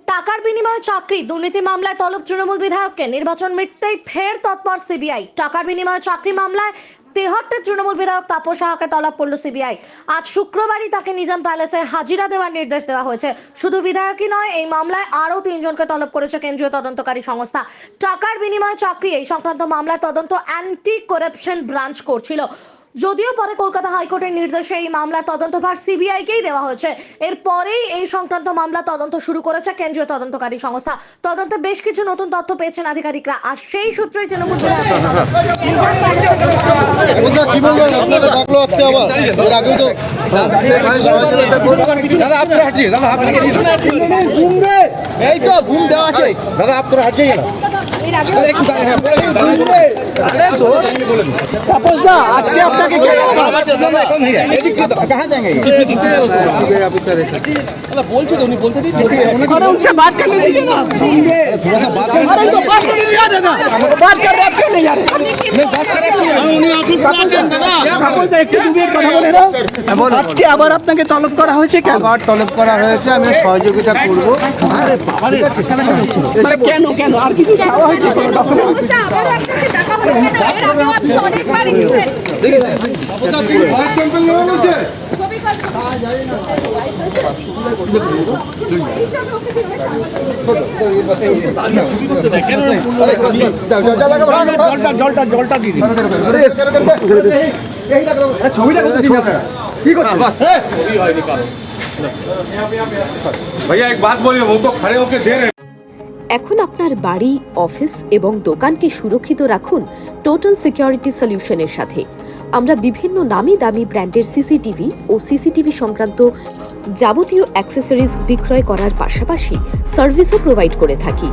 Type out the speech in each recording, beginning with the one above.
টাকার বিনিময়ে চাকরি দুর্নীতি মামলায় তলব তৃণমূল বিধায়ককে। নির্বাচন মিটতেই ফের তৎপর সিবিআই। টাকার বিনিময়ে চাকরি মামলায় তেহট্টের তৃণমূল বিধায়ক তাপস সাহাকে তলব করল সিবিআই। আজ শুক্রবারই তাকে নিজাম প্যালেসে হাজিরা দেওয়ার নির্দেশ দেওয়া হয়েছে। শুধু বিধায়কই নয়, এই মামলায় আরও 3 জনকে তলব করেছে কেন্দ্রীয় তদন্তকারী সংস্থা। টাকার বিনিময়ে চাকরি এই সংক্রান্ত মামলার তদন্ত অ্যান্টি করাপশন ব্রাঞ্চ করছিল। যদিও পরে কলকাতা হাইকোর্টের নির্দেশে এই মামলার তদন্তভার সিবিআইকেই দেওয়া হয়েছে। এরপরেই এই সংক্রান্ত মামলা তদন্ত শুরু করেছে কেন্দ্রীয় তদন্তকারী সংস্থা। তদন্তে বেশ কিছু নতুন তথ্য পেয়েছেন আধিকারিকরা, আর সেই সূত্রেই তৃণমূল बोलते तो नहीं बोलते उनसे बात करने दीजिए ना, थोड़ा सा बात बात कर रहे नहीं यार আজকে আবার আপনাকে তলব করা হয়েছে। আবার তলব করা হয়েছে, আমি সহযোগিতা করবো। কেন কেন আর কিছু চাওয়া হয়েছে? জলটা দিদি भैया एक बात बोलिए, वो तो खड़े होके दे रहे। এখন আপনার বাড়ি, অফিস এবং দোকানকে সুরক্ষিত রাখুন টোটাল সিকিউরিটি সলিউশনের সাথে। আমরা বিভিন্ন নামি দামি ব্র্যান্ডের সিসিটিভি ও সিসিটিভি সংক্রান্ত যাবতীয় অ্যাক্সেসরিজ বিক্রয় করার পাশাপাশি সার্ভিসও প্রোভাইড করে থাকি।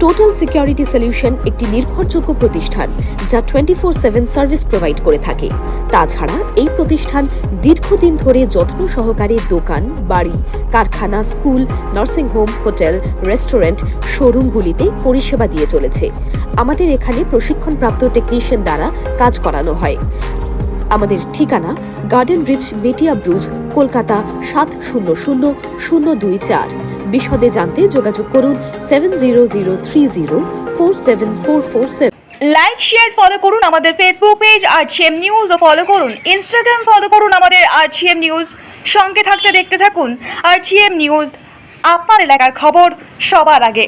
টোটাল সিকিউরিটি সলিউশন একটি নির্ভরযোগ্য প্রতিষ্ঠান যা 24/7 সার্ভিস প্রোভাইড করে থাকে। তাছাড়া এই প্রতিষ্ঠান দীর্ঘদিন ধরে যত্ন সহকারে দোকান, বাড়ি, কারখানা, স্কুল, নার্সিংহোম, হোটেল, রেস্টুরেন্ট, শোরুমগুলিতে পরিষেবা দিয়ে চলেছে। আমাদের এখানে প্রশিক্ষণপ্রাপ্ত টেকনিশিয়ান দ্বারা কাজ করানো হয়। আমাদের ঠিকানা গার্ডেন রিচ, মেটিয়া ব্রুজ, কলকাতা 700024। বিশদে জানতে যোগাযোগ করুন 7003047447। লাইক শেয়ার ফলো করুন আমাদের ফেসবুক পেজ আরজিএম নিউজ ও ফলো করুন ইনস্টাগ্রাম ফলো করুন আমাদের আরজিএম নিউজ। সঙ্গে থাকতে দেখতে থাকুন আরজিএম নিউজ, আপনার এলাকার খবর সবার আগে।